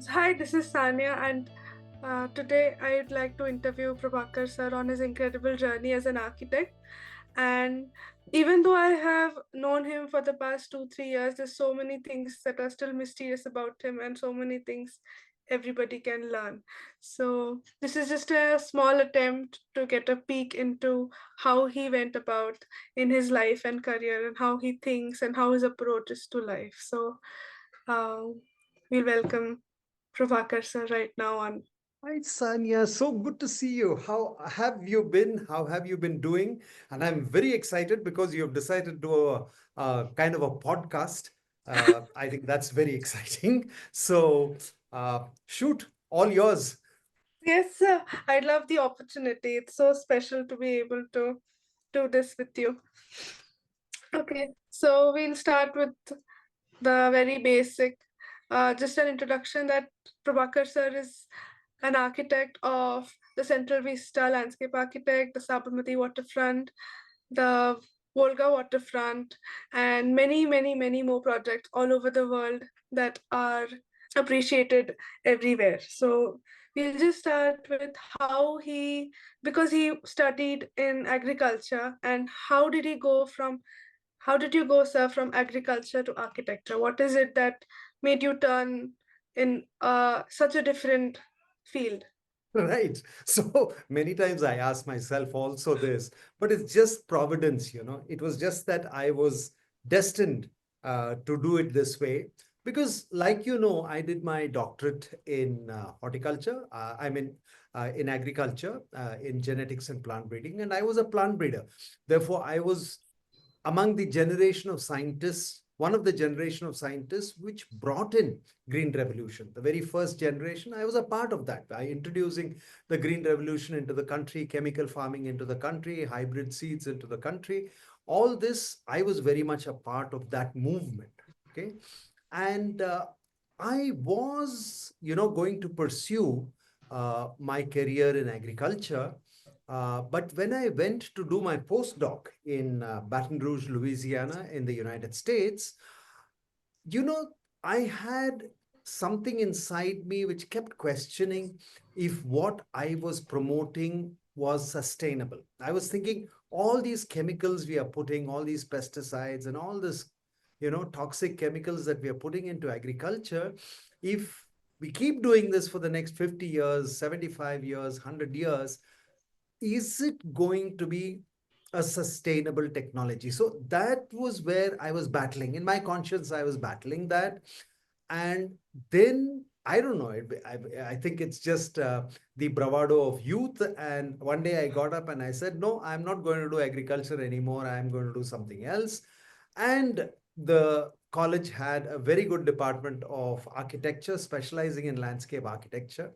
Hi, this is Saaniya, and today I'd like to interview Prabhakar sir on his incredible journey as an architect. And even though I have known him for the past 2, 3 years, there's so many things that are still mysterious about him, and so many things everybody can learn. So, this is just a small attempt to get a peek into how he went about in his life and career, and how he thinks, and how his approach is to life. So, uh, we welcome Prabhakar sir right now on. Hi, Sanya. So good to see you. How have you been? How have you been doing? And I'm very excited because you have decided to do a kind of a podcast. I think that's very exciting. So, shoot, all yours. Yes, sir. I love the opportunity. It's so special to be able to do this with you. Okay, so we'll start with the very basic, just an introduction that Prabhakar sir is an architect of the Central Vista landscape architect, the Sabarmati waterfront, the Volga waterfront, and many, many, many more projects all over the world that are appreciated everywhere. So we'll just start with how he, because he studied in agriculture, and how did you go, sir, from agriculture to architecture? What is it that made you turn in such a different field? Right. So many times I ask myself also this, but it's just providence, It was just that I was destined to do it this way. Because, like I did my doctorate in horticulture, in agriculture, in genetics and plant breeding, and I was a plant breeder. Therefore, I was among the generation of scientists, one of the generation of scientists which brought in green revolution. The very first generation, I was a part of that by introducing the green revolution into the country, chemical farming into the country, hybrid seeds into the country. All this, I was very much a part of that movement. Okay. And I was, going to pursue my career in agriculture, but when I went to do my postdoc in Baton Rouge, Louisiana, in the United States, you know, I had something inside me which kept questioning if what I was promoting was sustainable. I was thinking all these chemicals we are putting, all these pesticides and all this, toxic chemicals that we are putting into agriculture, if we keep doing this for the next 50 years, 75 years, 100 years, is it going to be a sustainable technology? So that was where I was battling. In my conscience, I was battling that. And then I don't know. I think it's just the bravado of youth. And one day I got up and I said, no, I'm not going to do agriculture anymore. I'm going to do something else. And the college had a very good department of architecture, specializing in landscape architecture.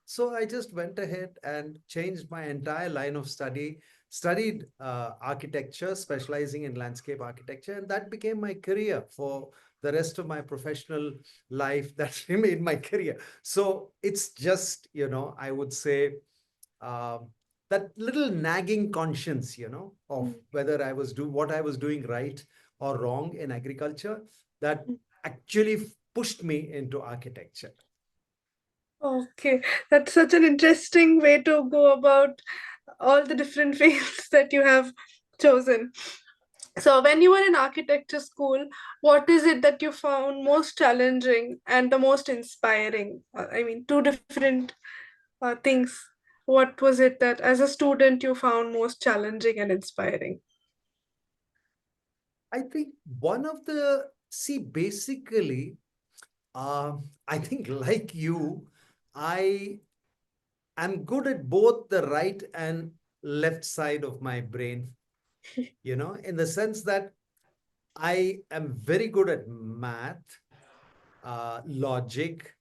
So I just went ahead and changed my entire line of study, studied architecture, specializing in landscape architecture, and that became my career for the rest of my professional life. That remained my career. So it's just, I would say, um, that little nagging conscience, of whether I was do what I was doing right or wrong in agriculture, that actually pushed me into architecture. Okay, that's such an interesting way to go about all the different fields that you have chosen. So, when you were in architecture school, what is it that you found most challenging and the most inspiring? I mean, two different things. What was it that as a student you found most challenging and inspiring? I think one of the, see, basically, I think like you, I am good at both the right and left side of my brain, in the sense that I am very good at math, logic,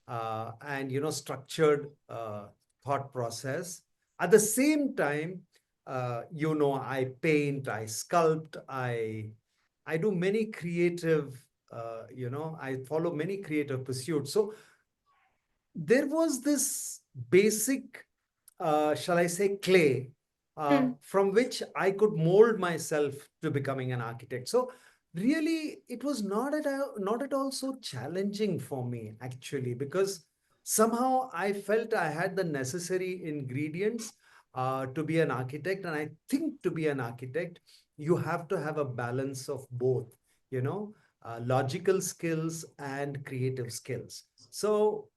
and structured thought process. At the same time, I paint, I sculpt, I do many creative, I follow many creative pursuits. So there was this basic, shall I say, clay, Hmm. from which I could mold myself to becoming an architect. So really, it was not at all so challenging for me actually, because somehow I felt I had the necessary ingredients to be an architect. And I think to be an architect, you have to have a balance of both, you know, logical skills and creative skills. So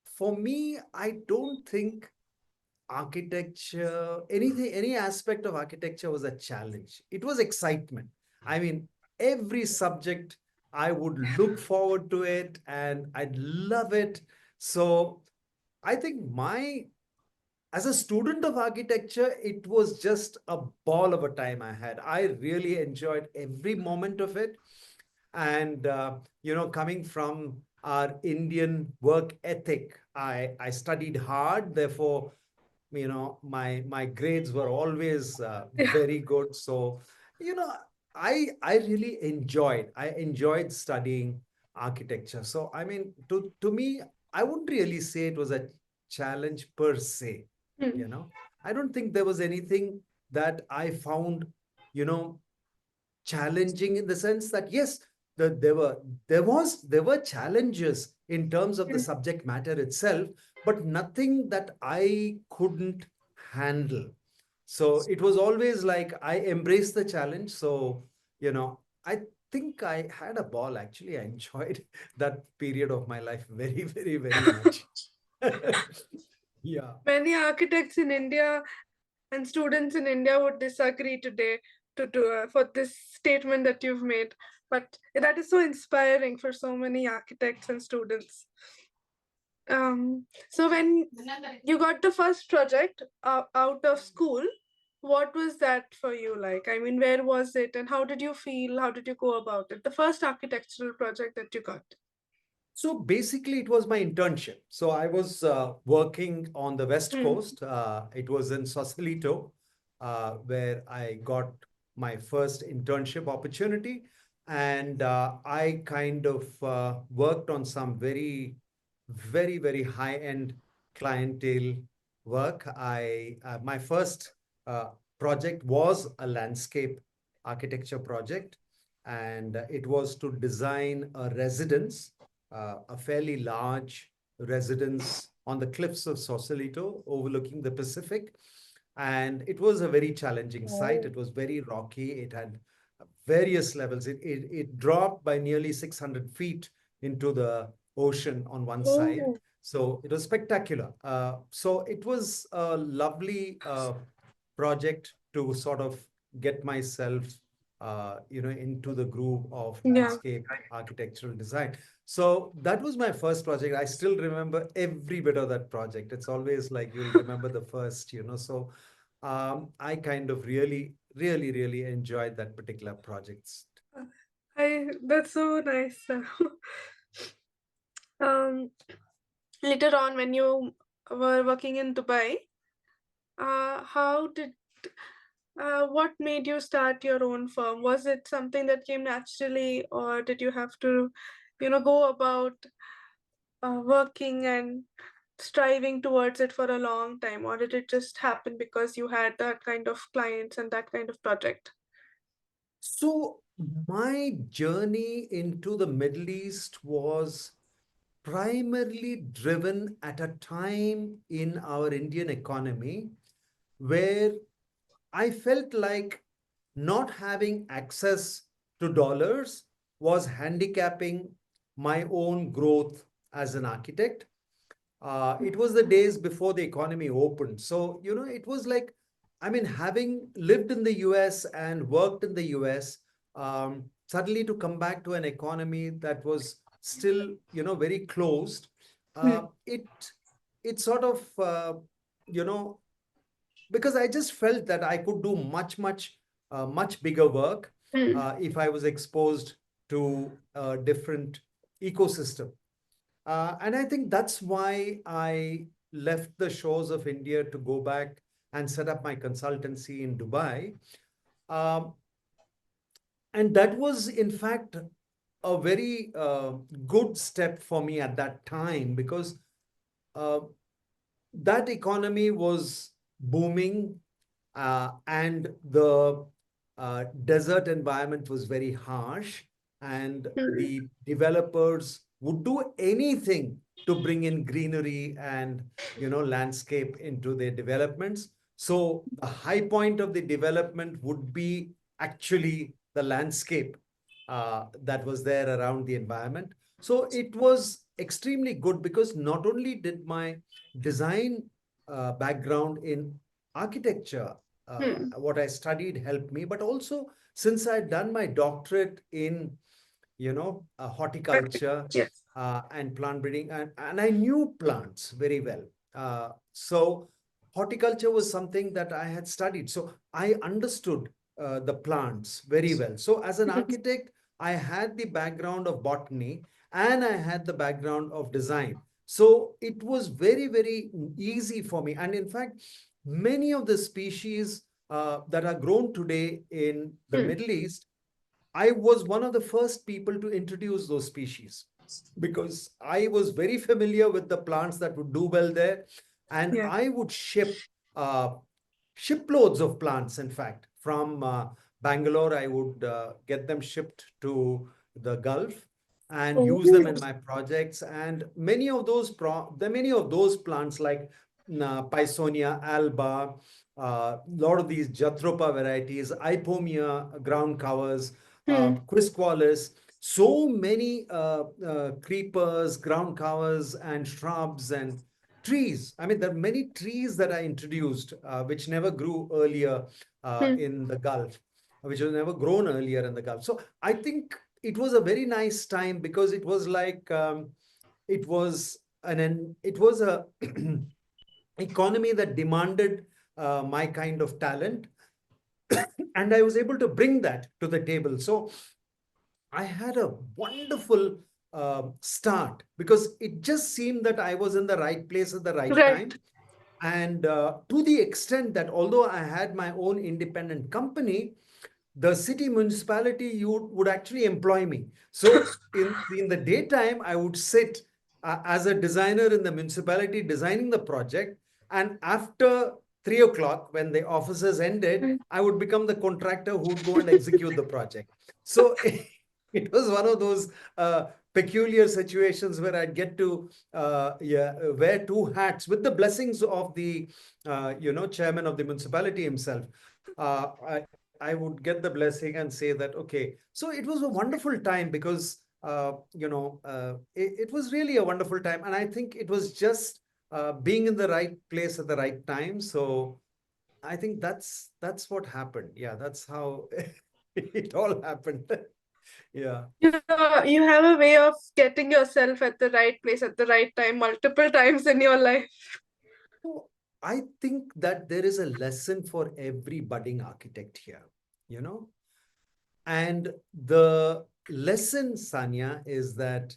for me, I don't think architecture, anything, any aspect of architecture was a challenge. It was excitement. I mean, every subject, I would look forward to it and I'd love it. So I think as a student of architecture, it was just a ball of a time I had. I really enjoyed every moment of it. And, coming from our Indian work ethic, I studied hard. Therefore, my grades were always Yeah. very good. So you know I really enjoyed studying architecture. So I mean, to me, I wouldn't really say it was a challenge per se. Hmm. you know I don't think there was anything that I found you know challenging, in the sense that yes, there were challenges in terms of the Hmm. subject matter itself, but nothing that I couldn't handle. So it was always like I embraced the challenge. So I think I had a ball. Actually, I enjoyed that period of my life very, very, very much. Yeah. Many architects in India and students in India would disagree today for this statement that you've made. But that is so inspiring for so many architects and students. So when you got the first project out of school, what was that for you like? I mean, where was it and how did you feel? How did you go about it? The first architectural project that you got. So basically, it was my internship. So I was working on the West Hmm. Coast. It was in Sausalito, where I got my first internship opportunity. And I kind of worked on some very, very, very high-end clientele work. My first project was a landscape architecture project, and it was to design a residence, a fairly large residence on the cliffs of Sausalito overlooking the Pacific. And it was a very challenging site. Oh. It was very rocky. It had various levels. It dropped by nearly 600 feet into the ocean on one side. Oh. So it was spectacular. So it was a lovely project to sort of get myself, into the groove of Yeah. landscape architectural design. So that was my first project. I still remember every bit of that project. It's always like you'll remember the first. So I kind of really, really, really enjoyed that particular project. I that's so nice. um Later on when you were working in Dubai, how did what made you start your own firm? Was it something that came naturally, or did you have to, go about working and striving towards it for a long time, or did it just happen because you had that kind of clients and that kind of project? So my journey into the Middle East was primarily driven at a time in our Indian economy where I felt like not having access to dollars was handicapping my own growth as an architect. It was the days before the economy opened. So, it was like, I mean, having lived in the US and worked in the US, suddenly to come back to an economy that was still, very closed, Hmm. it sort of, you know, because I just felt that I could do much bigger work Hmm. if I was exposed to a different ecosystem. And I think that's why I left the shores of India to go back and set up my consultancy in Dubai. Um, and that was, in fact, a very good step for me at that time, because uh, that economy was booming, and the desert environment was very harsh, and Hmm. the developers would do anything to bring in greenery and landscape into their developments. So the high point of the development would be actually the landscape that was there around the environment. So it was extremely good because not only did my design background in architecture, Hmm. what I studied helped me, but also since I'd done my doctorate in horticulture Yes. and plant breeding, and I knew plants very well. So horticulture was something that I had studied. So I understood the plants very well. So as an architect, I had the background of botany and I had the background of design. So it was very, very easy for me. And in fact, many of the species that are grown today in the Hmm. Middle East, I was one of the first people to introduce those species because I was very familiar with the plants that would do well there. And Yeah. I would uh, shiploads of plants, in fact, from Bangalore. I would get them shipped to the Gulf and Oh. use them in my projects. And many of those plants like Pisonia alba, a lot of these Jatropha varieties, Ipomia ground covers, Hmm. Quisqualis, so many creepers, ground covers, and shrubs and trees. I mean, there are many trees that I introduced which never grew earlier Hmm. in the Gulf, which was never grown earlier in the Gulf. So I think it was a very nice time because it was like it was it was a economy that demanded my kind of talent, and I was able to bring that to the table. So I had a wonderful start because it just seemed that I was in the right place at the right Right. time. And to the extent that although I had my own independent company, the city municipality you would actually employ me. So in the daytime, I would sit as a designer in the municipality designing the project. And after 3 o'clock, when the offices ended, Hmm. I would become the contractor who would go and execute the project. So it was one of those peculiar situations where I'd get to wear two hats with the blessings of the chairman of the municipality himself. I would get the blessing and say that, okay. So it was a wonderful time because, it was really a wonderful time. And I think it was just being in the right place at the right time. So I think that's what happened. Yeah, that's how it all happened. Yeah. You have a way of getting yourself at the right place at the right time multiple times in your life. So I think that there is a lesson for every budding architect here, you know, and the lesson, Sanya, is that,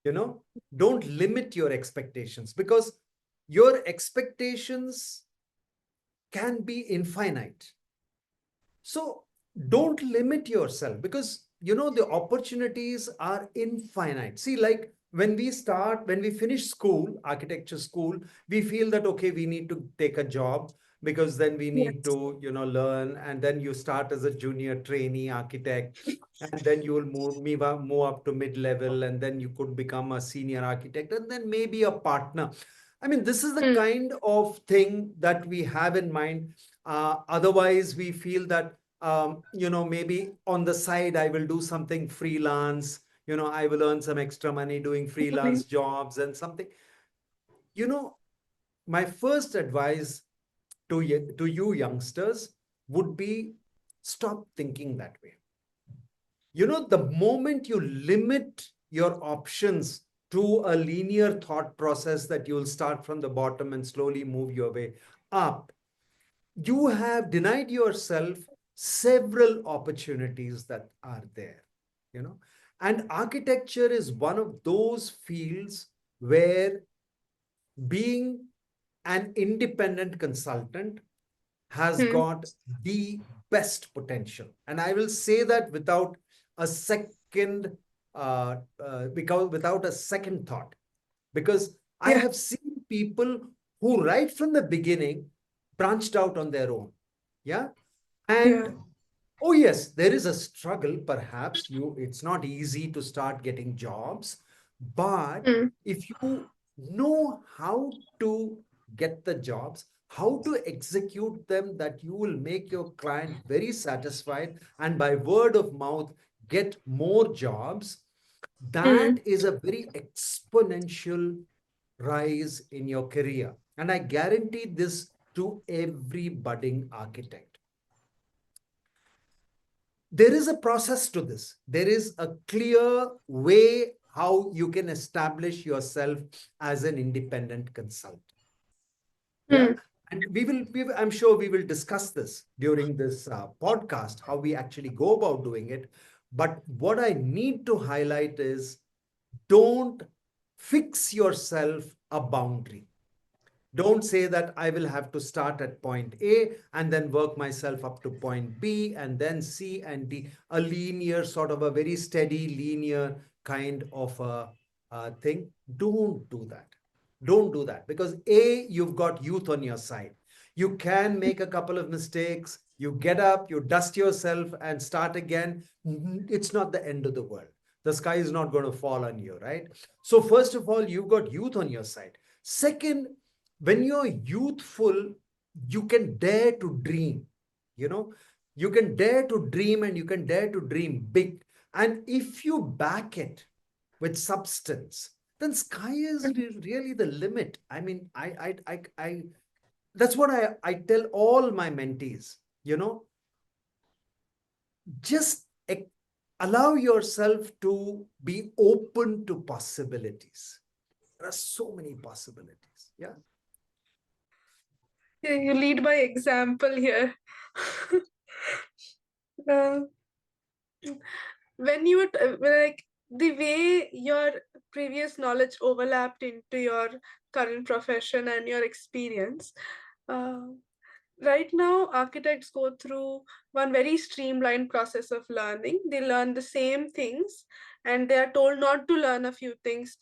don't limit your expectations because your expectations can be infinite. So don't limit yourself because the opportunities are infinite. See, like when we finish school, architecture school, we feel that okay, we need to take a job because then we need Yes. to, learn, and then you start as a junior trainee architect, and then you will move up to mid-level, and then you could become a senior architect, and then maybe a partner. I mean, this is the Hmm. kind of thing that we have in mind. Otherwise, we feel that maybe on the side, I will do something freelance. I will earn some extra money doing freelance jobs and something. You know, my first advice to you youngsters would be stop thinking that way. The moment you limit your options to a linear thought process that you'll start from the bottom and slowly move your way up, you have denied yourself several opportunities that are there, you know and architecture is one of those fields where being an independent consultant has Hmm. got the best potential, and I will say that a second without a second thought, because I Yeah. have seen people who right from the beginning branched out on their own. Yeah. Yeah. And Oh, yes, there is a struggle. Perhaps it's not easy to start getting jobs, but Hmm. if you know how to get the jobs, how to execute them, that you will make your client very satisfied and by word of mouth get more jobs, that Hmm. is a very exponential rise in your career. And I guarantee this to every budding architect. There is a process to this. There is a clear way how you can establish yourself as an independent consultant. Yeah. Hmm. And I'm sure we will discuss this during this podcast, how we actually go about doing it. But what I need to highlight is, don't fix yourself a boundary. Don't say that I will have to start at point A and then work myself up to point B and then C and D, a linear, sort of a very steady, linear kind of a thing. Don't do that. Don't do that, because A, you've got youth on your side. You can make a couple of mistakes. You get up, you dust yourself and start again. It's not the end of the world. The sky is not going to fall on you, right? So, first of all, you've got youth on your side. Second, when you're youthful, you can dare to dream. You know, you can dare to dream and you can dare to dream big. And if you back it with substance, then sky is really the limit. I mean, that's what I tell all my mentees, you know, just allow yourself to be open to possibilities. There are so many possibilities. Yeah. Yeah, you lead by example here. uh, when you would like the way your previous knowledge overlapped into your current profession and your experience, uh, right now architects go through one very streamlined process of learning. They learn the same things and they are told not to learn a few things.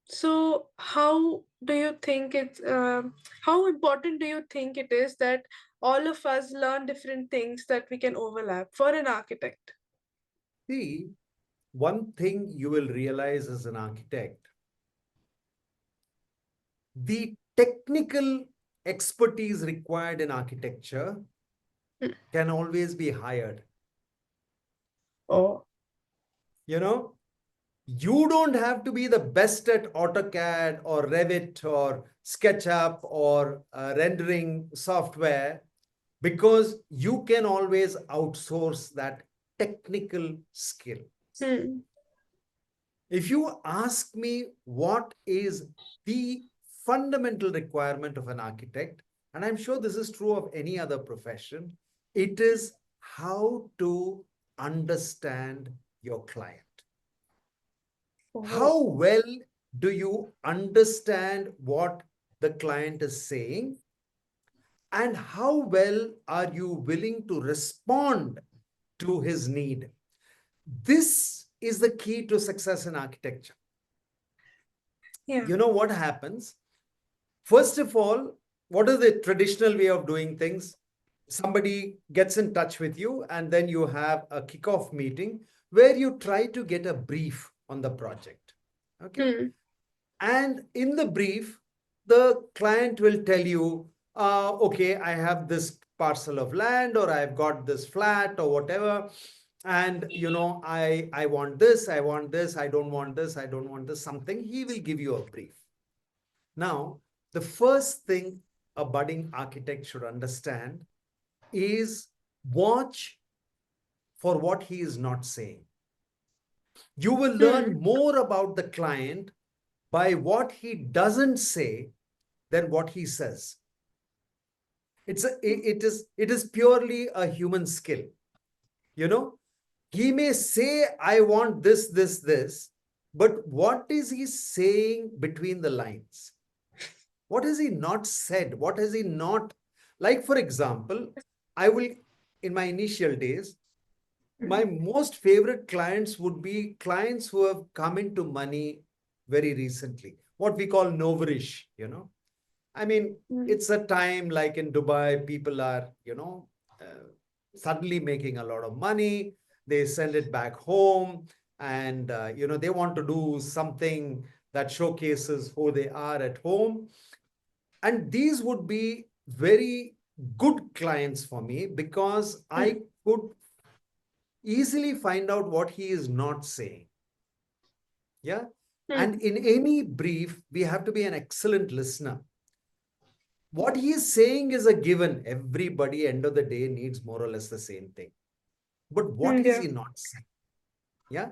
So how do you think it's how important do you think it is that all of us learn different things that we can overlap for an architect? See, one thing you will realize as an architect, the technical expertise required in architecture Hmm. can always be hired. Oh. You know, you don't have to be the best at AutoCAD or Revit or SketchUp or rendering software, because you can always outsource that technical skill. Hmm. If you ask me what is the fundamental requirement of an architect, and I'm sure this is true of any other profession, it is how to understand your client. Oh. How well do you understand what the client is saying? And how well are you willing to respond to his need? This is the key to success in architecture. Yeah. You know what happens? First of all, what is the traditional way of doing things? Somebody gets in touch with you, and then you have a kickoff meeting where you try to get a brief on the project. Okay. Hmm. And in the brief, the client will tell you, okay, I have this parcel of land, or I've got this flat, or whatever. And, I want this, I want this, I don't want this, I don't want this, something. He will give you a brief. Now, the first thing a budding architect should understand is watch for what he is not saying. You will Hmm. learn more about the client by what he doesn't say than what he says. It is purely a human skill. You know, he may say, I want this, but what is he saying between the lines? What has he not said? What has he not? Like, for example, I will, in my initial days, my most favorite clients would be clients who have come into money very recently, what we call noverish. I mean, Hmm. it's a time like in Dubai, people are, suddenly making a lot of money. They send it back home, and they want to do something that showcases who they are at home. And these would be very good clients for me, because I Mm. could easily find out what he is not saying. Yeah. And Mm. in any brief, we have to be an excellent listener. What he is saying is a given. Everybody, end of the day, needs more or less the same thing. But what is Yeah. he not saying? Yeah.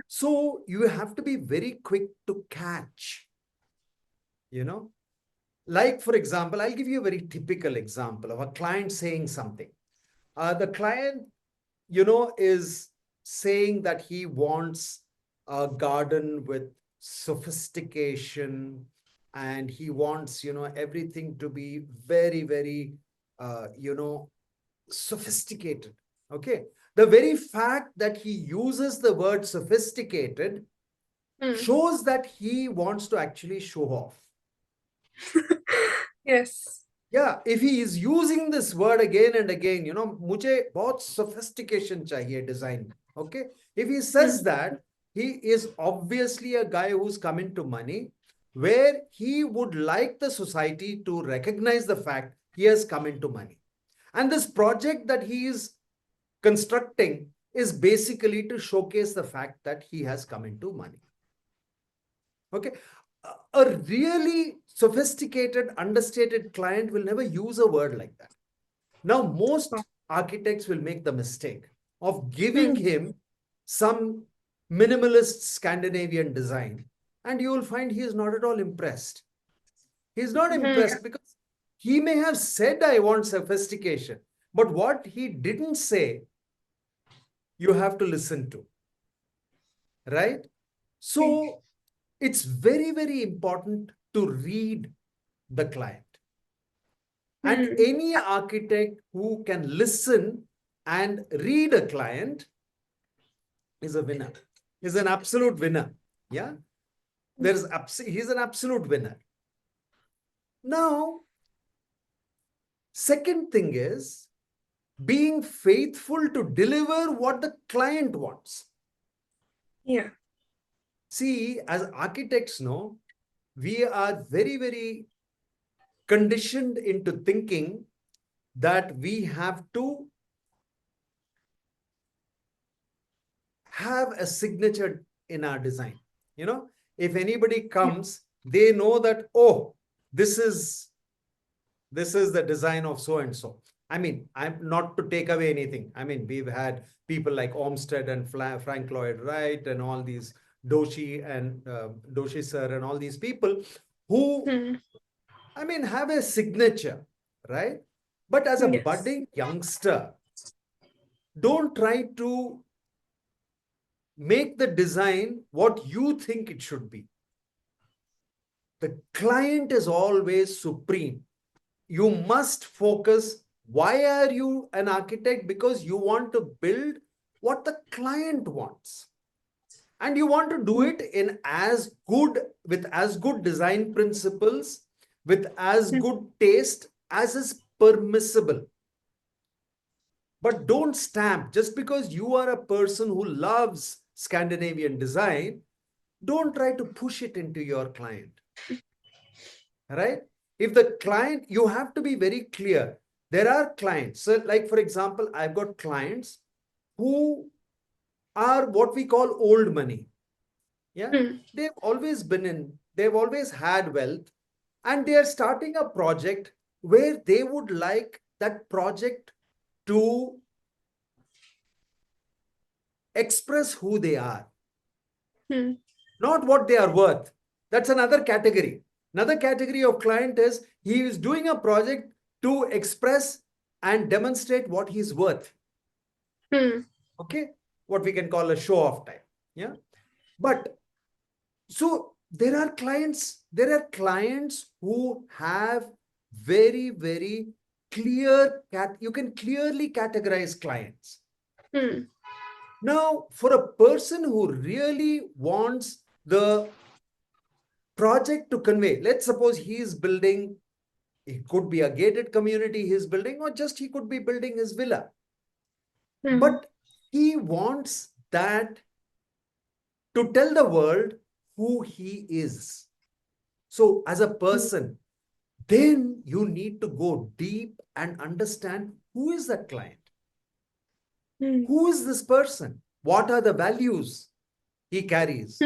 So you have to be very quick to catch, you know. Like, for example, I'll give you a very typical example of a client saying something. The client, is saying that he wants a garden with sophistication, and he wants, everything to be very, very, sophisticated. Okay. The very fact that he uses the word sophisticated Mm. shows that he wants to actually show off. Yes. Yeah, if he is using this word again and again, मुझे बहुत sophistication चाहिए design. Okay, if he says Mm. that, he is obviously a guy who's come into money, where he would like the society to recognize the fact he has come into money. And this project that he is constructing is basically to showcase the fact that he has come into money. Okay. A really sophisticated, understated client will never use a word like that. Now, Oh. most architects will make the mistake of giving Mm. him some minimalist Scandinavian design, and you will find he is not at all impressed. He is not Mm. impressed because he may have said, I want sophistication, but what he didn't say, you have to listen to, right? So, it's very, very important to read the client. And Mm. any architect who can listen and read a client is a winner, is an absolute winner. Yeah. He's an absolute winner. Now, second thing is being faithful to deliver what the client wants. Yeah. See, as architects, no, we are very, very conditioned into thinking that we have to have a signature in our design. If anybody comes, they know that, oh, this is the design of so and so. I mean, I'm not to take away anything. I mean, we've had people like Olmsted and Frank Lloyd Wright and all these Doshi sir and all these people who, Mm. I mean, have a signature, right? But as a Yes. budding youngster, don't try to make the design what you think it should be. The client is always supreme. You must focus. Why are you an architect? Because you want to build what the client wants. And you want to do Mm. it with as good design principles, with as Mm. good taste as is permissible. But don't stamp just because you are a person who loves Scandinavian design. Don't try to push it into your client, right? If the client, you have to be very clear. There are clients. So, like, for example, I've got clients who are what we call old money. Yeah. Mm. They've always had wealth, and they are starting a project where they would like that project to express who they are, Mm. not what they are worth. That's another category. Another category of client is he is doing a project to express and demonstrate what he's worth. Mm. Okay. What we can call a show off type. Yeah. But so there are clients who have very, very you can clearly categorize clients. Mm. Now, for a person who really wants the project to convey, let's suppose he is it could be a gated community he's building, or just he could be building his villa. But he wants that to tell the world who he is. So, as a person, then you need to go deep and understand who is that client? Who is this person? What are the values he carries?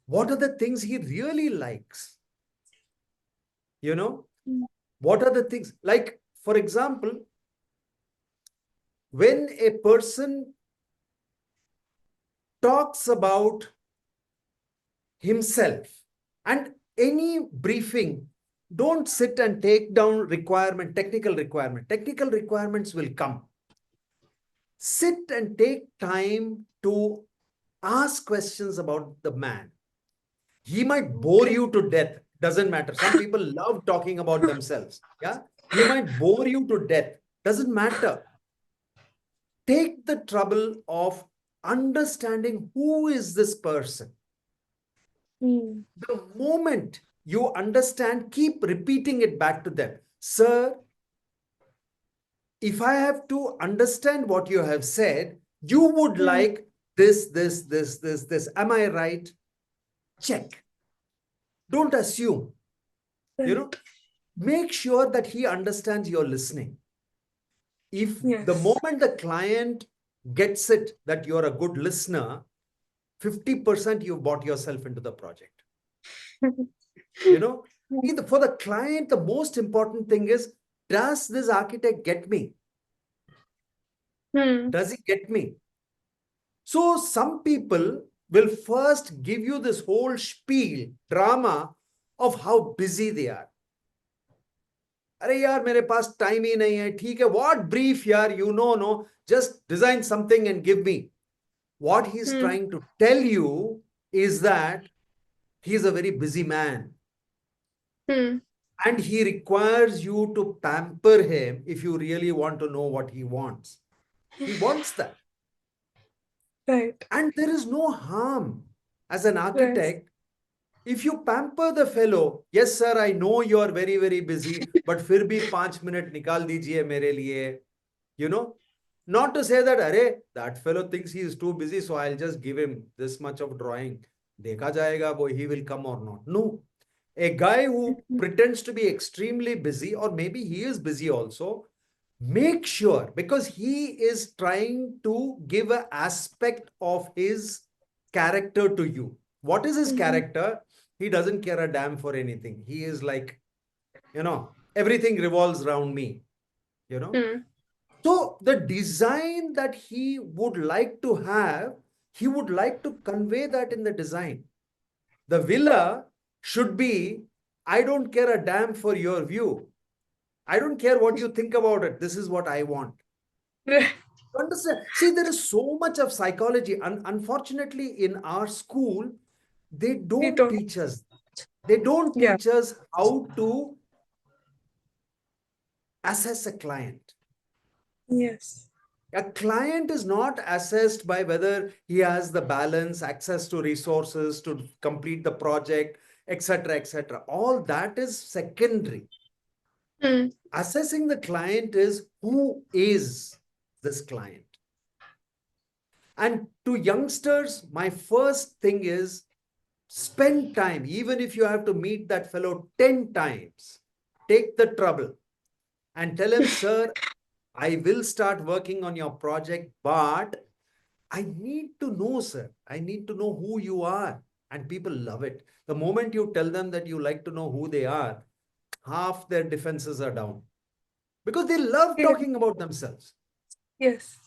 What are the things he really likes? You know, what are the things? Like, for example, when a person talks about himself and any briefing, don't sit and take down requirement, technical requirement. Technical requirements will come. Sit and take time to ask questions about the man. He might bore Okay. you to death. Doesn't matter. Some people love talking about themselves. Yeah. He might bore you to death. Doesn't matter. Take the trouble of understanding who is this person. The moment you understand, keep repeating it back to them. Sir, if I have to understand what you have said, you would like this. Am I right? Check. Don't assume. You know, make sure that he understands you're listening. If the Yes. moment the client gets it that you're a good listener, 50% you've bought yourself into the project. You know, for the client, the most important thing is, does this architect get me? Does he get me? So some people will first give you this whole spiel, drama of how busy they are. अरे यार मेरे पास time ही नहीं है ठीक है what brief यार you know just design something and give me. What he's trying to tell you is that he's a very busy man and he requires you to pamper him if you really want to know what he wants. He wants that. Right. And there is no harm as an Yes. architect if you pamper the fellow. Yes sir, I know you are very very busy, but फिर भी 5 minute निकाल दीजिए मेरे लिए. You know, not to say that अरे that fellow thinks he is too busy, so I'll just give him this much of drawing. देखा जाएगा वो he will come or not. No, a guy who pretends to be extremely busy, or maybe he is busy also, make sure, because he is trying to give an aspect of his character to you. What is his character? He doesn't care a damn for anything. He is like, everything revolves around me, you know. So the design that he would like to have, he would like to convey that in the design. The villa should be, I don't care a damn for your view. I don't care what you think about it. This is what I want. Understand? See, there is so much of psychology. Unfortunately, in our school, they don't teach us. They don't Yeah. teach us how to assess a client. Yes. A client is not assessed by whether he has the balance, access to resources to complete the project, etc., etc. All that is secondary. Assessing the client is, who is this client? And to youngsters, my first thing is, spend time. Even if you have to meet that fellow 10 times, take the trouble and tell him, sir, I will start working on your project, but I need to know, sir. I need to know who you are. And people love it. The moment you tell them that you like to know who they are, half their defenses are down because they love talking about themselves. Yes.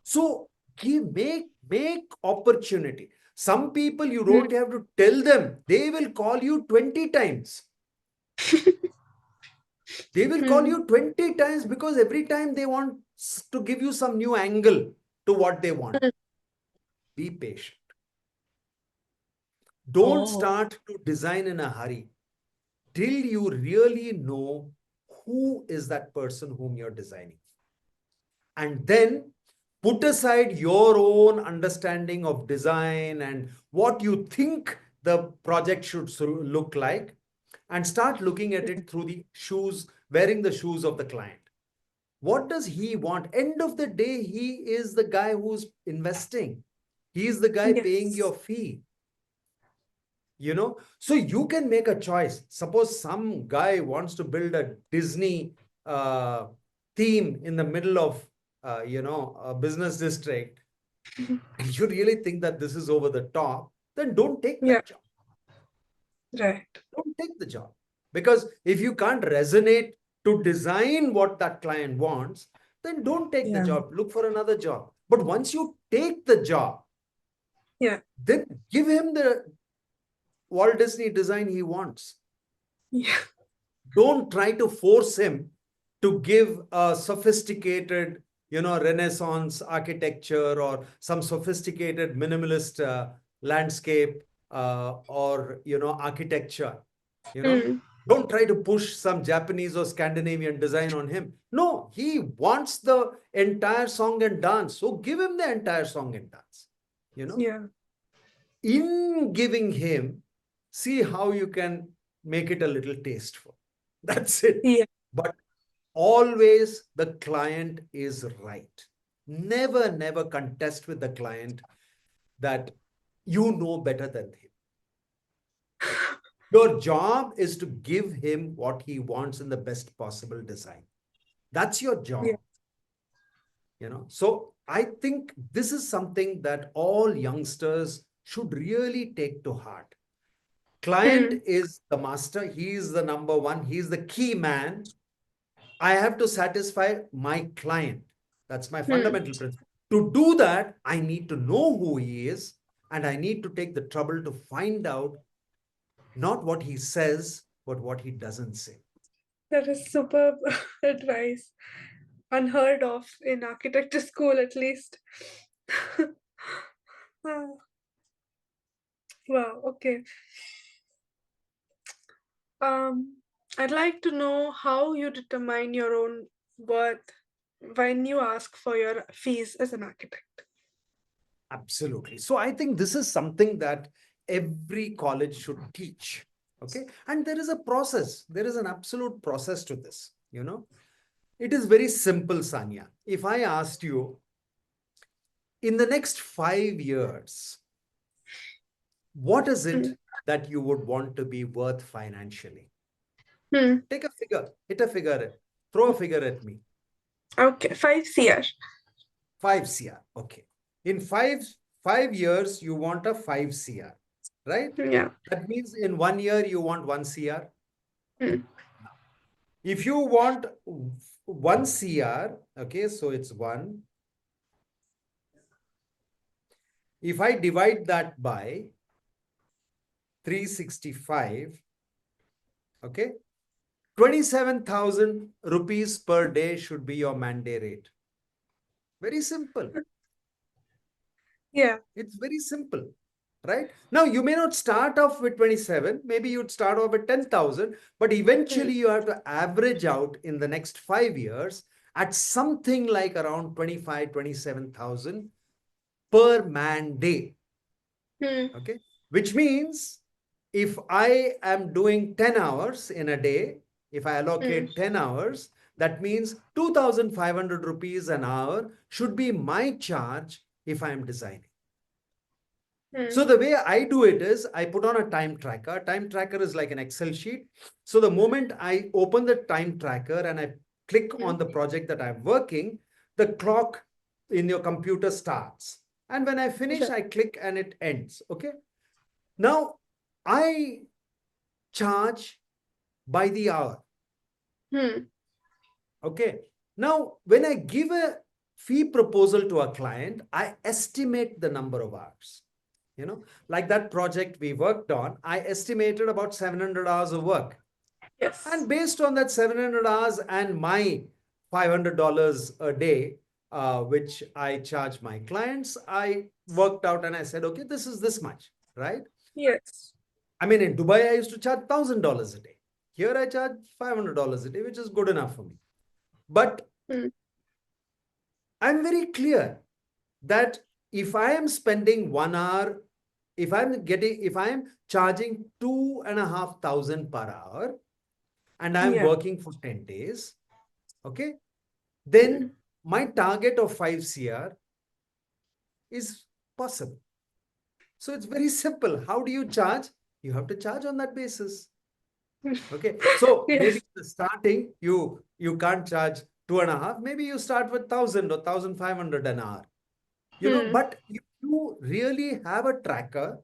So make opportunity. Some people you don't have to tell them. They will call you 20 times. They will call you 20 times because every time they want to give you some new angle to what they want. Be patient. Don't start to design in a hurry till you really know who is that person whom you're designing. And then put aside your own understanding of design and what you think the project should look like, and start looking at it through the shoes, wearing the shoes of the client. What does he want? End of the day, he is the guy who's investing. He is the guy paying Yes. your fee. So you can make a choice. Suppose some guy wants to build a Disney uh, theme in the middle of a business district, and you really think that this is over the top, then don't take Yeah. that job. Right. Don't take the job. Because if you can't resonate to design what that client wants, then don't take the Yeah. job. Look for another job. But once you take the job, Yeah. then give him the Walt Disney design he wants. Yeah. Don't try to force him to give a sophisticated, Renaissance architecture or some sophisticated minimalist landscape or, architecture. You know, Mm. don't try to push some Japanese or Scandinavian design on him. No, he wants the entire song and dance. So give him the entire song and dance. You know, Yeah. in giving him, see how you can make it a little tasteful. That's it. Yeah. But always the client is right. Never, never contest with the client that you know better than him. Your job is to give him what he wants in the best possible design. That's your Yeah. job. So I think this is something that all youngsters should really take to heart. Client Mm. is the master. He is the number one. He is the key man. I have to satisfy my client. That's my Mm. fundamental principle. To do that, I need to know who he is, and I need to take the trouble to find out not what he says, but what he doesn't say. That is superb advice. Unheard of in architecture school, at least. Ah, wow. Okay. Um, I'd like to know how you determine your own worth when you ask for your fees as an architect. Absolutely. So I think this is something that every college should teach. Okay. And there is a process, there is an absolute process to this. It is very simple, Sanya. If I asked you, in the next 5 years, what is it Mm. that you would want to be worth financially? Hmm. Take a figure, hit a figure, throw a figure at me. Okay, 5 CR. 5 CR. Okay. In five years, you want a 5 CR, right? Yeah. That means in 1 year, you want 1 CR. Hmm. If you want 1 CR, okay, so it's 1. If I divide that by 365, okay, 27,000 rupees per day should be your mandate rate. Very simple. Yeah. It's very simple, right? Now, you may not start off with 27, maybe you'd start off with 10,000, but Hmm. eventually you have to average out in the next 5 years at something like around 25, 27,000 per man day. Hmm. Okay. Which means if I am doing 10 hours in a day, if I Hmm. allocate 10 hours, that means 2,500 rupees an hour should be my charge if I am designing. Hmm. So the way I do it is I put on a time tracker. Time tracker is like an Excel sheet. So the moment I open the time tracker and I click Hmm. on the project that I'm working, the clock in your computer starts. And when I finish, Right. I click and it ends. Okay. Now I charge by the hour. Hmm. Okay. Now, when I give a fee proposal to a client, I estimate the number of hours. Like that project we worked on, I estimated about 700 hours of work. Yes. And based on that 700 hours and my $500 a day, which I charge my clients, I worked out and I said, okay, this is this much, right? Yes. I mean, in Dubai, I used to charge $1,000 a day. Here, I charge $500 a day, which is good enough for me. But Hmm. I'm very clear that if I am spending 1 hour, if I am charging 2,500 per hour and I'm Yeah. working for 10 days, okay, then my target of 5 CR is possible. So it's very simple. How do you charge? You have to charge on that basis. Okay. So maybe Yes. in the starting, you can't charge 2.5. Maybe you start with 1,000 or 1,500 an hour. But if you really have a tracker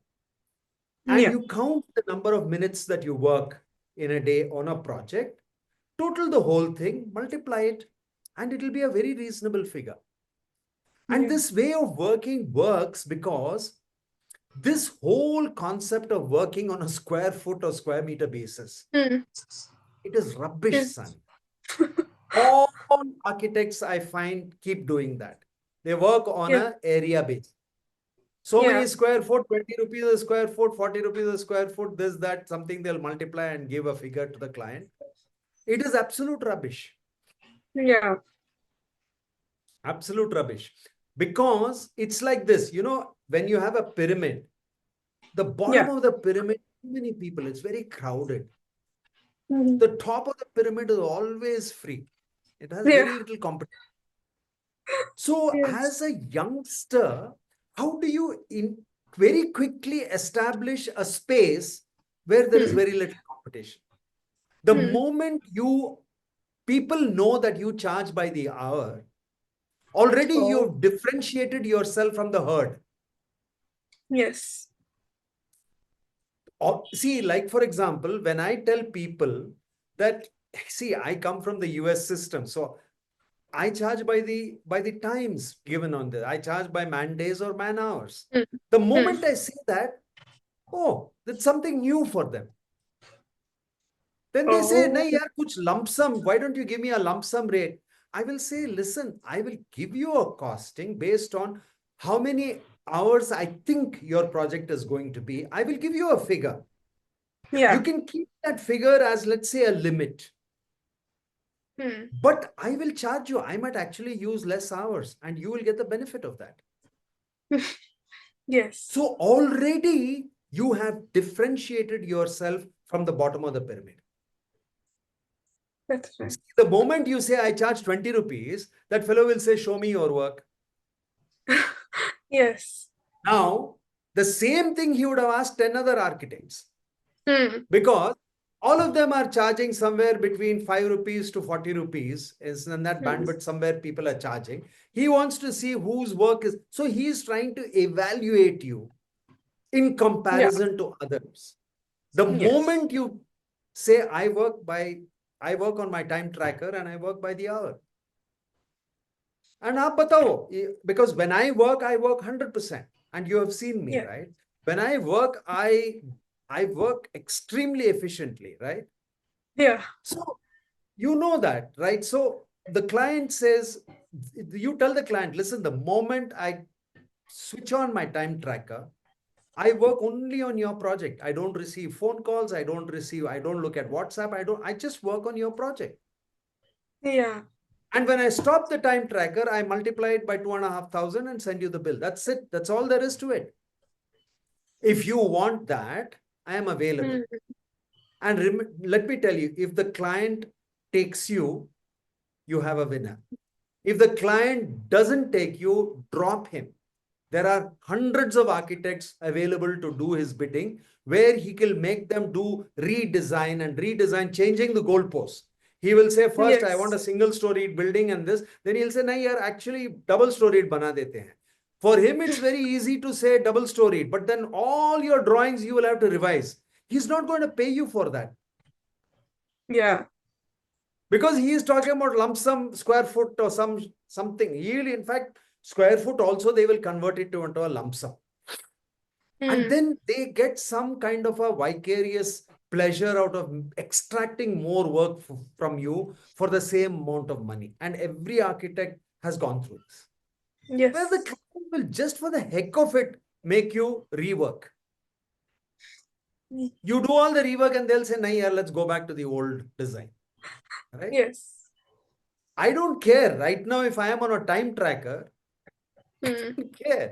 and Yeah. you count the number of minutes that you work in a day on a project, total the whole thing, multiply it, and it will be a very reasonable figure. And Yeah. this way of working works because this whole concept of working on a square foot or square meter basis, Mm. it is rubbish, Is son. All architects I find keep doing that. They work on yeah. a area base. So many Yeah. square foot, 20 rupees a square foot, 40 rupees a square foot, this, that, something they'll multiply and give a figure to the client. It is absolute rubbish. Yeah. Absolute rubbish. Because it's like this, when you have a pyramid, the bottom Yeah. of the pyramid, too many people, it's very crowded. Mm. The top of the pyramid is always free. It has Yeah. very little competition. So Yes. as a youngster, how do you very quickly establish a space where there is Hmm. very little competition? The Hmm. moment people know that you charge by the hour, already Oh, you've differentiated yourself from the herd. yes. Or, see, like for example, when I tell people that, see, I come from the US system, so I charge by the times given on this. I charge by man days or man hours. Hmm. The Hmm. moment I say that, oh, that's something new for them. Then they say, Oh, nahi yaar, kuch lump sum. Why don't you give me a lump sum rate? I will say, listen, I will give you a costing based on how many hours I think your project is going to be. I will give you a figure. You yeah. can keep that figure as, let's say, a limit. Hmm. But I will charge you. I might actually use less hours and you will get the benefit of that. Yes. So already you have differentiated yourself from the bottom of the pyramid. That's right. The moment you say, I charge 20 rupees, that fellow will say, show me your work. Yes. Now, the same thing he would have asked 10 other architects Hmm. because all of them are charging somewhere between 5 rupees to 40 rupees is in that Hmm. bandwidth somewhere people are charging. He wants to see whose work is. So he is trying to evaluate you in Yeah. comparison to others. The Yes. moment you say, I work on my time tracker and I work by the hour. And aap batao, because when I work 100%. And you have seen me, Yeah. right? When I work, I work extremely efficiently, right? Yeah. So you know that, right? So the client says, you tell the client, listen, the moment I switch on my time tracker, I work only on your project. I don't receive phone calls. I don't look at WhatsApp. I just work on your project. Yeah. And when I stop the time tracker, I multiply it by 2,500 and send you the bill. That's it. That's all there is to it. If you want that, I am available. Hmm. And let me tell you, if the client takes you, you have a winner. If the client doesn't take you, drop him. There are hundreds of architects available to do his bidding where he can make them do redesign and redesign, changing the goalposts. He will say, first, I want Yes. a single storied building and this. Then he'll say, nahi yaar, actually double storied bana dete hain. For him, it's very easy to say double storied, but then all your drawings you will have to revise. He's not going to pay you for that Yeah. because he is talking about lump sum square foot or something. He'll, in fact, square foot also they will convert it into a lump sum. And Hmm. then they get some kind of a vicarious pleasure out of extracting more work from you for the same amount of money. And every architect has gone through this. Where the Yes. client will just for the heck of it make you rework. Mm. You do all the rework and they'll say, "Nahi, yaar, let's go back to the old design." Right? Yes. I don't care. Right now, if I am on a time tracker, I Hmm. don't care.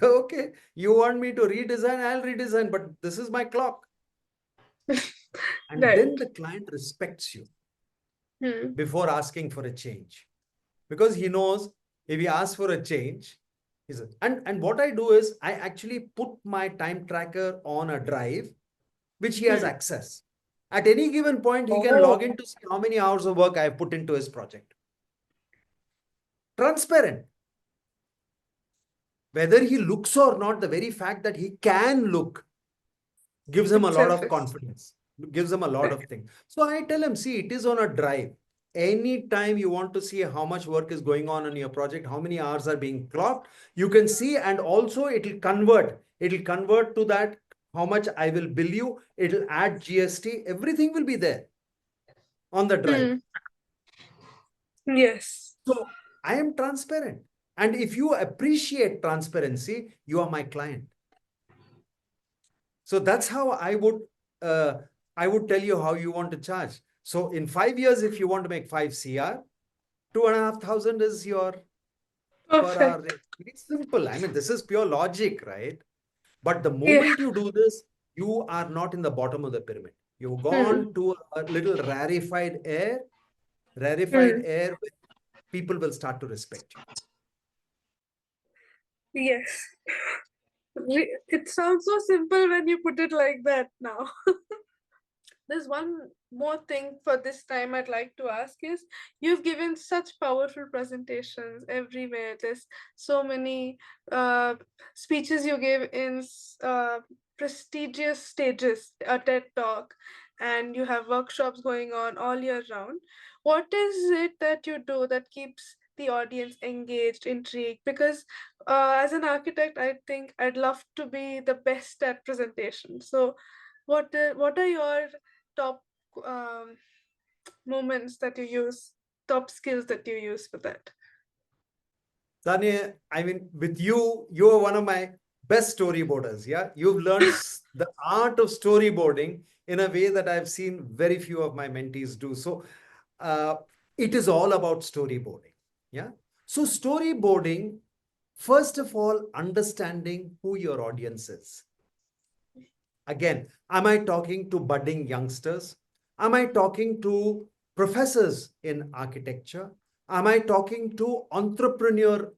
Okay, you want me to redesign, I'll redesign, but this is my clock. And Right. then the client respects you Hmm. before asking for a change. because he knows if he asks for a change, and what I do is I actually put my time tracker on a drive which he has Hmm. access. At any given point, he can Oh, log in to see how many hours of work I have put into his project. Transparent. Whether he looks or not, the very fact that he can look gives him a lot itself of is. confidence, gives him a lot of things. So I tell him, see, it is on a drive. Anytime you want to see how much work is going on your project, how many hours are being clocked, you can see, and also it'll convert. It'll convert to that how much I will bill you. It'll add GST. Everything will be there on the drive. Hmm. Yes. So I am transparent. And if you appreciate transparency, you are my client. So that's how uh, I would tell you how you want to charge. So in 5 years, if you want to make 5 CR, 2,500 is your per hour Perfect. rate. It's simple. I mean, this is pure logic, right? But the Yeah. moment you do this, you are not in the bottom of the pyramid. You've Hmm. gone to a little rarefied Hmm. air where people will start to respect you. Yes. It sounds so simple when you put it like that now. There's one more thing for this time I'd like to ask is you've given such powerful presentations everywhere. There's so many speeches you gave in prestigious stages, a TED talk, and you have workshops going on all year round. What is it that you do that keeps the audience engaged, intrigued? Because as an architect, I think I'd love to be the best at presentation. So, what are your top um, moments that you use, top skills that you use for that? Saaniya, I mean, with you, you're one of my best storyboarders. Yeah. You've learned the art of storyboarding in a way that I've seen very few of my mentees do. So uh, it is all about storyboarding. Yeah. So storyboarding, first of all, understanding who your audience is. Again, am I talking to budding youngsters? Am I talking to professors in architecture? Am I talking to entrepreneur,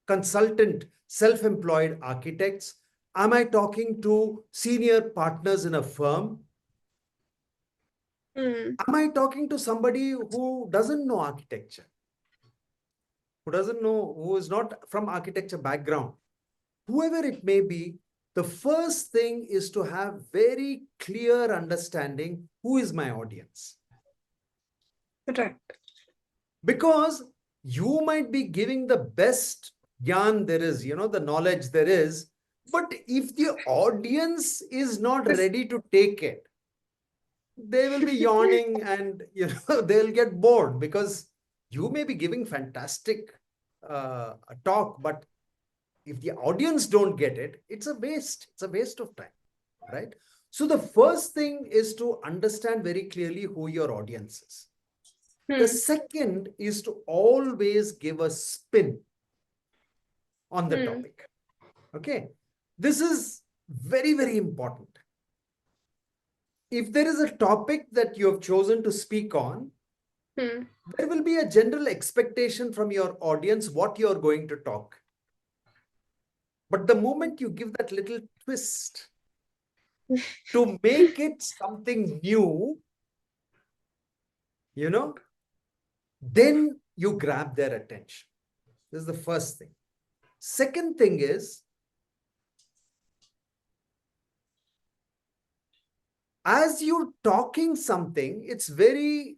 consultant, self employed architects? Am I talking to senior partners in a firm? Mm, Am I talking to somebody who doesn't know architecture, who doesn't know, who is not from architecture background? Whoever it may be, the first thing is to have very clear understanding who is my audience. right. Because you might be giving the best yarn there is, the knowledge there is, but if the audience is not This, ready to take it, they will be yawning and they'll get bored because you may be giving fantastic talk, but if the audience don't get it, it's a waste of time, right? So the first thing is to understand very clearly who your audience is. The hmm, second is to always give a spin on the hmm, topic. Okay, this is very, very important. If there is a topic that you have chosen to speak on, hmm. there will be a general expectation from your audience what you're going to talk. But the moment you give that little twist to make it something new, you know, then you grab their attention. This is the first thing. Second thing is, as you're talking something, it's very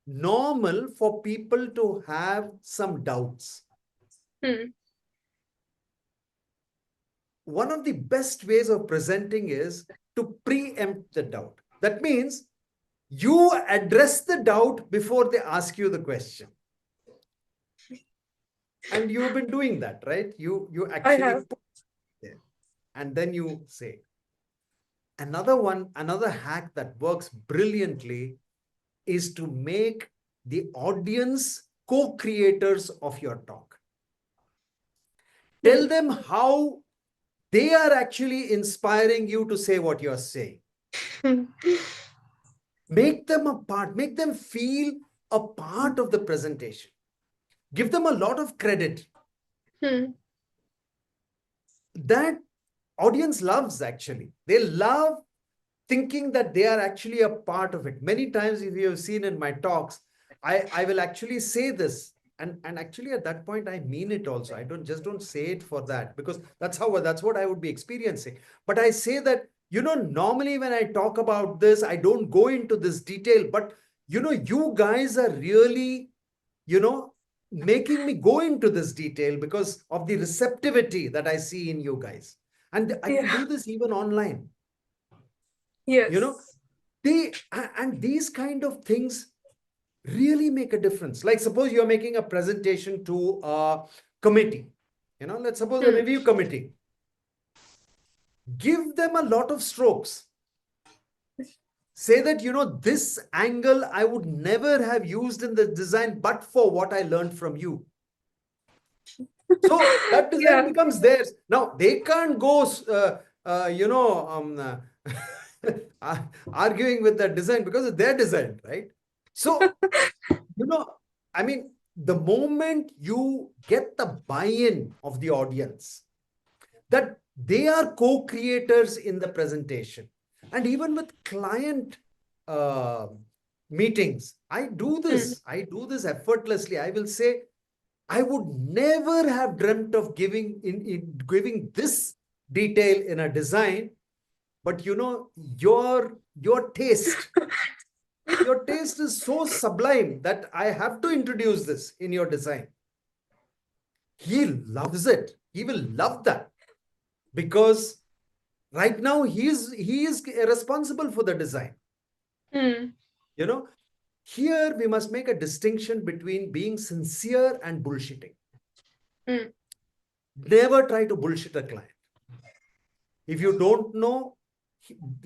normal for people to have some doubts. Hmm. One of the best ways of presenting is to preempt the doubt. That means you address the doubt before they ask you the question. And you've been doing that, right? You I actually have. put it there and then you say. Another hack that works brilliantly is to make the audience co-creators of your talk. Hmm. Tell them how they are actually inspiring you to say what you're saying. Hmm. Make them a part, make them feel a part of the presentation. give them a lot of credit. Hmm. That audience loves, actually. They love thinking that they are actually a part of it. Many times, if you have seen in my talks, I will actually say this. And actually at that point, I mean it also. I don't say it for that, because that's what I would be experiencing. But I say that, normally when I talk about this, I don't go into this detail, but you guys are really, you know, making me go into this detail because of the receptivity that I see in you guys. And I can Yeah. do this even online. You know, Yes. and these kind of things really make a difference. Like, suppose you're making a presentation to a committee, let's suppose a Hmm. review committee. Give them a lot of strokes. Say that, this angle I would never have used in the design, but for what I learned from you. So that design Yeah. becomes theirs. Now they can't go, arguing with that design, because it's their design, right? So, you know, I mean, the moment you get the buy-in of the audience, that they are co-creators in the presentation, and even with client uh, meetings, Hmm. I do this effortlessly. I will say, I would never have dreamt of giving this detail in a design, but your taste is so sublime that I have to introduce this in your design. He loves it. He will love that, because right now he is responsible for the design. Hmm. You know, here we must make a distinction between being sincere and bullshitting. Hmm. Never try to bullshit a client. If you don't know,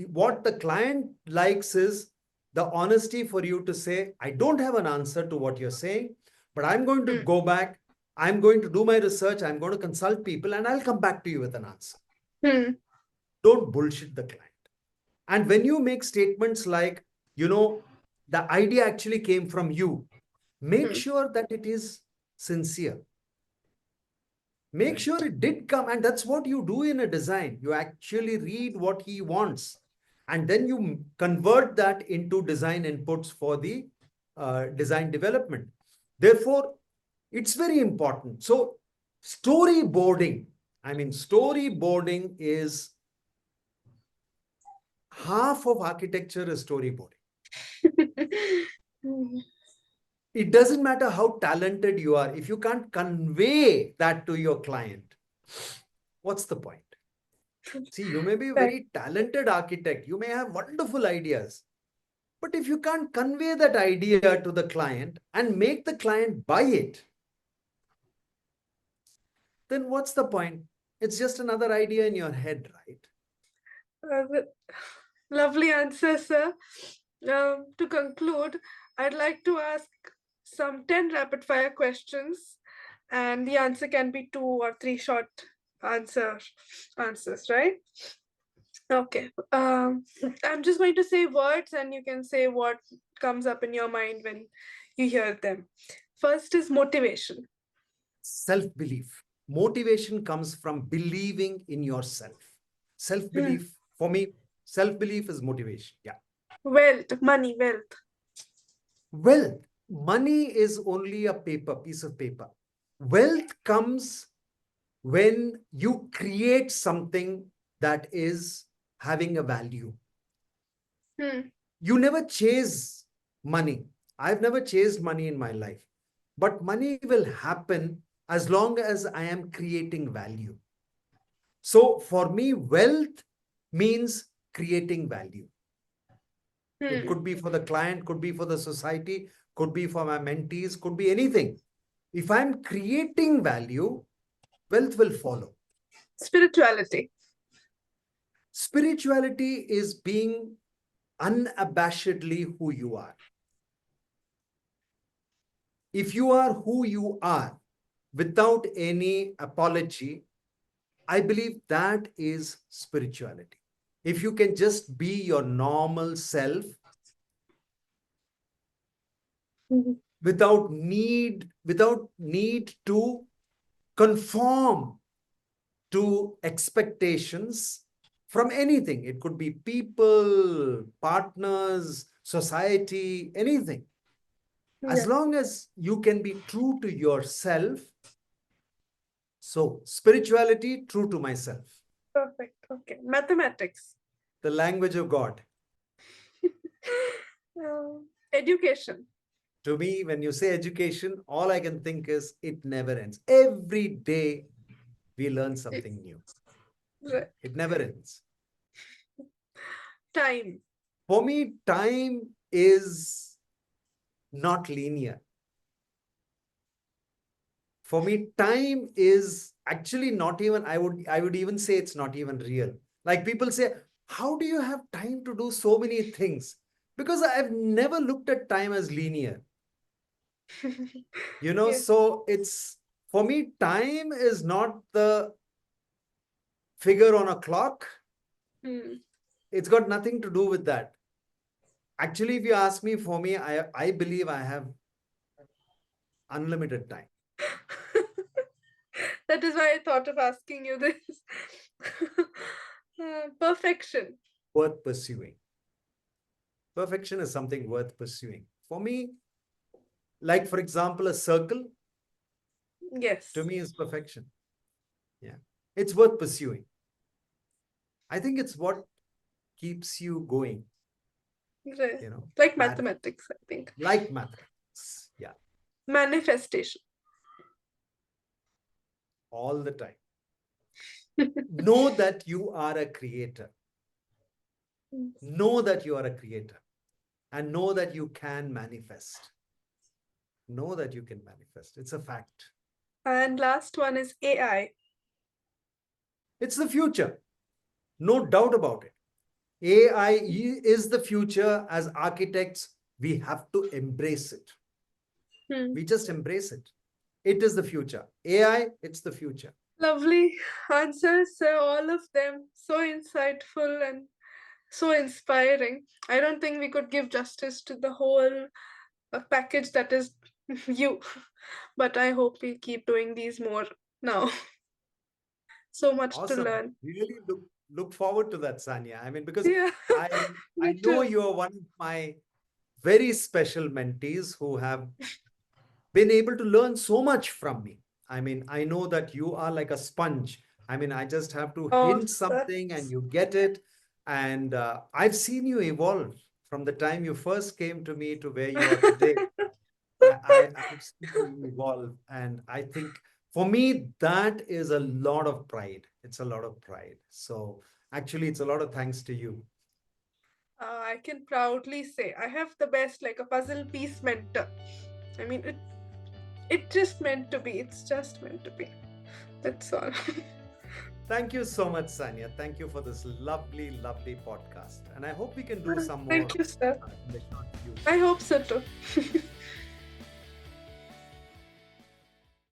what the client likes is the honesty for you to say, I don't have an answer to what you're saying, but I'm going to Hmm. go back. I'm going to do my research. I'm going to consult people, and I'll come back to you with an answer. Hmm. Don't bullshit the client. And when you make statements like, the idea actually came from you, make Hmm. sure that it is sincere. Make sure it did come. And that's what you do in a design. You actually read what he wants, and then you convert that into design inputs for the design development. Therefore, it's very important. So, storyboarding, storyboarding is half of architecture is storyboarding. Hmm. It doesn't matter how talented you are. If you can't convey that to your client, what's the point? See, you may be a Right. very talented architect. You may have wonderful ideas. But if you can't convey that idea to the client and make the client buy it, then what's the point? It's just another idea in your head, right? Uh, Lovely answer, sir. To conclude, I'd like to ask some 10 rapid fire questions, and the answer can be 2 or 3 short answer answers, right? Okay. I'm just going to say words, and you can say what comes up in your mind when you hear them. First is motivation. Self belief. Motivation comes from believing in yourself. Self Hmm. belief, for me, self belief is motivation. Yeah. Wealth, money, wealth. Wealth, money is only a piece of paper. Wealth comes when you create something that is having a value. Hmm. You never chase money. I've never chased money in my life, but money will happen as long as I am creating value. So for me, wealth means creating value. It Hmm. could be for the client, could be for the society, could be for my mentees, could be anything. If I'm creating value, wealth will follow. Spirituality. Spirituality is being unabashedly who you are. If you are who you are without any apology, I believe that is spirituality. If you can just be your normal self, Mhm. without need to conform to expectations from anything. It could be people, partners, society, anything. As Yeah, long as you can be true to yourself. So, spirituality, true to myself, perfect. Okay. Mathematics. the language of God. Education. To me, when you say education, all I can think is it never ends. Every day we learn Eh, something new. right. It never ends. Time. For me, time is not linear. For me, time is actually not even, I would even say it's not even real. Like people say, how do you have time to do so many things? Because I've never looked at time as linear. Yeah. So it's, for me, time is not the figure on a clock. Hmm. It's got nothing to do with that. Actually, if you ask me, for me, I believe I have unlimited time. That is why I thought of asking you this. Perfection. Worth pursuing. Perfection is something worth pursuing. For me, like for example, a circle to Yes. me is perfection. Yeah. It's worth pursuing. I think it's what keeps you going, Right. you know, Like that mathematics, I think. like mathematics. Yeah. Manifestation. All the time. Know that you are a creator. Know that you are a creator and know that you can manifest. Know that you can manifest. It's a fact. And last one is AI. It's the future. No doubt about it. AI is the future. As architects, we have to embrace it. Hmm. We just embrace it. It is the future. AI, it's the future. Lovely answers, all of them so insightful and so inspiring. I don't think we could give justice to the whole package that is you, but I hope we keep doing these more now. So much to Awesome. learn. Really look forward to that, Sanya. I mean, because Yeah, I me I know too. you are one of my very special mentees who have been able to learn so much from me. I mean, I know that you are like a sponge. I mean, I just have to Oh, hint something and that's you get it. And I've seen you evolve from the time you first came to me to where you are today. I've seen you evolve. And I think for me, that is a lot of pride. It's a lot of pride. So actually, it's a lot of thanks to you. I can proudly say I have the best, like a puzzle piece mentor. I mean, it just meant to be. It's just meant to be. That's all. Thank you so much, Sanya. Thank you for this lovely, lovely podcast. And I hope we can do some more Thank you, sir. in the short I future. hope so too.